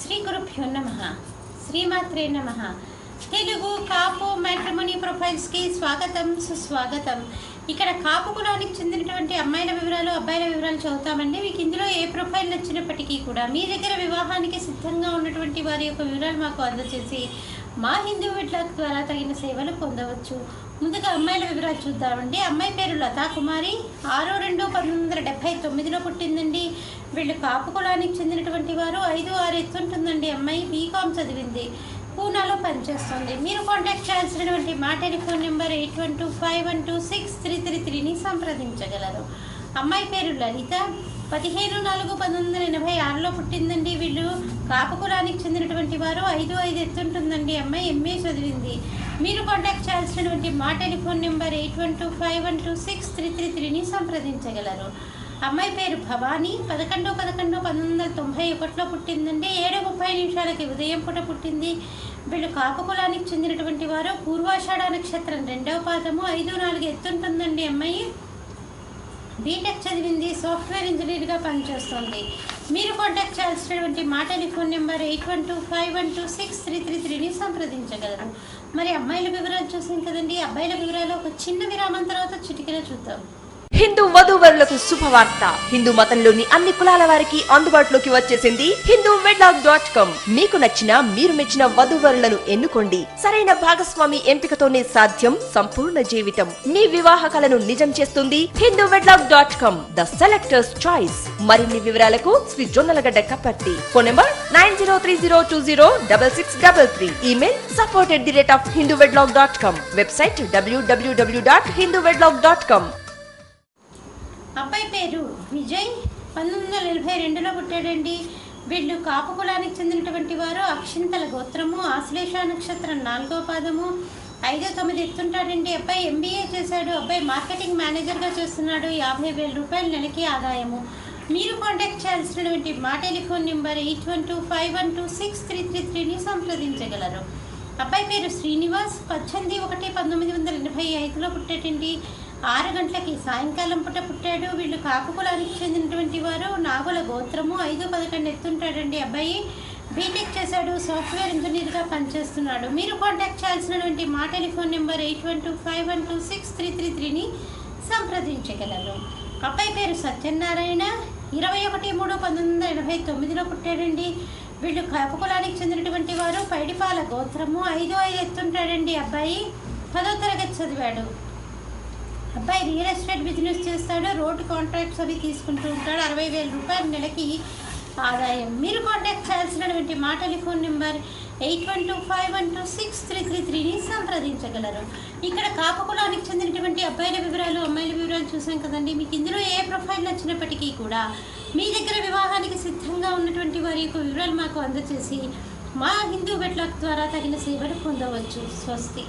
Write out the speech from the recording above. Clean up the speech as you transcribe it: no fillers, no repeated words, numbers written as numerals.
శ్రీ గురుభ్యో నమః. శ్రీమాత్రే నమః. తెలుగు కాపు మ్యాట్రిమోనీ ప్రొఫైల్స్కి స్వాగతం, సుస్వాగతం. ఇక్కడ కాపు కులానికి చెందినటువంటి అమ్మాయిల వివరాలు, అబ్బాయిల వివరాలు చదువుతామండి. మీకు ఇందులో ఏ ప్రొఫైల్ నచ్చినప్పటికీ కూడా మీ దగ్గర వివాహానికి సిద్ధంగా ఉన్నటువంటి వారి యొక్క వివరాలు మాకు అందజేసి మా హిందూ వెడ్లాక్ ద్వారా తగిన సేవలు పొందవచ్చు. ముందుగా అమ్మాయిల వివరాలు చూద్దామండి. అమ్మాయి పేరు లతా కుమారి, 6/2/1979లో పుట్టిందండి. వీళ్ళు కాపు కులానికి చెందినటువంటి వారు. 5'6" ఎత్తుంటుందండి. అమ్మాయి బీకామ్ చదివింది, పూనాలో పనిచేస్తుంది. మీరు కాంటాక్ట్ చేయాల్సినటువంటి మా టెలిఫోన్ నెంబర్ 8125126333ని సంప్రదించగలరు. అమ్మాయి పేరు లలిత, 15/4/1986లో పుట్టిందండి. వీళ్ళు కాపు కులానికి చెందినటువంటి వారు. 5'5" ఎత్తుంటుందండి. అమ్మాయి MA చదివింది. మీరు కాంటాక్ట్ చేయాల్సినటువంటి మా టెలిఫోన్ నెంబర్ 8125126333ని సంప్రదించగలరు. అమ్మాయి పేరు భవానీ, 11/11/1991లో పుట్టిందండి. 7:30 ఉదయం పూట పుట్టింది. వీళ్ళు కాపు కులానికి చెందినటువంటి వారు. పూర్వాషాఢ నక్షత్రం 2వ పాదము, 5'4" ఎత్తుంటుందండి. అమ్మాయి బీటెక్ చదివింది, సాఫ్ట్వేర్ ఇంజనీర్గా పనిచేస్తుంది. మీరు కాంటాక్ట్ చేయాల్సినటువంటి మా టెలిఫోన్ నెంబర్ 8125126333ని సంప్రదించగలరు. మరి అమ్మాయిల వివరాలు చూసాం కదండి. అబ్బాయిల వివరాలు ఒక చిన్న విరామం తర్వాత చిటికెలో చూద్దాం. హిందూ వధూవరులకు శుభవార్త. హిందూ మతంలోని అన్ని కులాల వారికి అందుబాటులోకి వచ్చేసింది hinduwedlock.com. మీకు నచ్చిన, మీరు మెచ్చిన వధూవరులను ఎన్నుకోండి. సరైన భాగస్వామి ఎంపికతోనే సాధ్యం సంపూర్ణ జీవితం. మీ వివాహ కలను నిజం చేస్తుంది hinduwedlock.com, ద సెలెక్టర్స్ చాయిస్. మరిన్ని వివరాలకు Shri Jonnalagadda Kaparthi. Phone number 9030206633. Email support@hinduwedlock.com. Website www.hinduwedlock.com. అబ్బాయి పేరు విజయ్, 1982లో పుట్టాడండి. వీళ్ళు కాపు కులానికి చెందినటువంటి వారు. అక్షింతల గోత్రము, ఆశ్లేష నక్షత్రం 4వ పాదము, 5'9" ఎత్తుంటాడండి. అబ్బాయి MBA చేశాడు. అబ్బాయి మార్కెటింగ్ మేనేజర్గా చేస్తున్నాడు. 50,000 రూపాయలు నెలకి ఆదాయము. మీరు కాంటాక్ట్ చేయాల్సినటువంటి మా టెలిఫోన్ నెంబర్ 8125126333ని సంప్రదించగలరు. అబ్బాయి పేరు శ్రీనివాస్, 18/1/1985లో పుట్టాడండి. 6 గంటలకి సాయంకాలం పూట పుట్టాడు. వీళ్ళు కాపు కులానికి చెందినటువంటి వారు. నాగుల గోత్రము, 5'11" ఎత్తుంటాడండి. అబ్బాయి బీటెక్ చేశాడు, సాఫ్ట్వేర్ ఇంజనీర్గా పనిచేస్తున్నాడు. మీరు కాంటాక్ట్ చేయాల్సినటువంటి మా టెలిఫోన్ నెంబర్ 8125126333ని సంప్రదించగలరు. అబ్బాయి పేరు సత్యనారాయణ, 21/3/1989లో పుట్టాడండి. వీళ్ళు కాపు కులానికి చెందినటువంటి వారు. పైడిపాల గోత్రము, 5'5" ఎత్తుంటాడండి. అబ్బాయి 10వ తరగతి చదివాడు. అబ్బాయి రియల్ ఎస్టేట్ బిజినెస్ చేస్తాడు. రోడ్డు కాంట్రాక్ట్స్ అవి తీసుకుంటూ ఉంటాడు. 60,000 రూపాయలు నెలకి ఆదాయం. మీరు కాంటాక్ట్ చేయాల్సినటువంటి మా టెలిఫోన్ నెంబర్ 8125126333ని సంప్రదించగలరు. ఇక్కడ కాపు కులానికి చెందినటువంటి అబ్బాయిల వివరాలు, అమ్మాయిల వివరాలు చూసాం కదండి. మీకు ఇందులో ఏ ప్రొఫైల్ నచ్చినప్పటికీ కూడా మీ దగ్గర వివాహానికి సిద్ధంగా ఉన్నటువంటి వారి యొక్క వివరాలు మాకు అందజేసి మా హిందూ వెడ్లాక్ ద్వారా తగిన సేవలు పొందవచ్చు. స్వస్తి.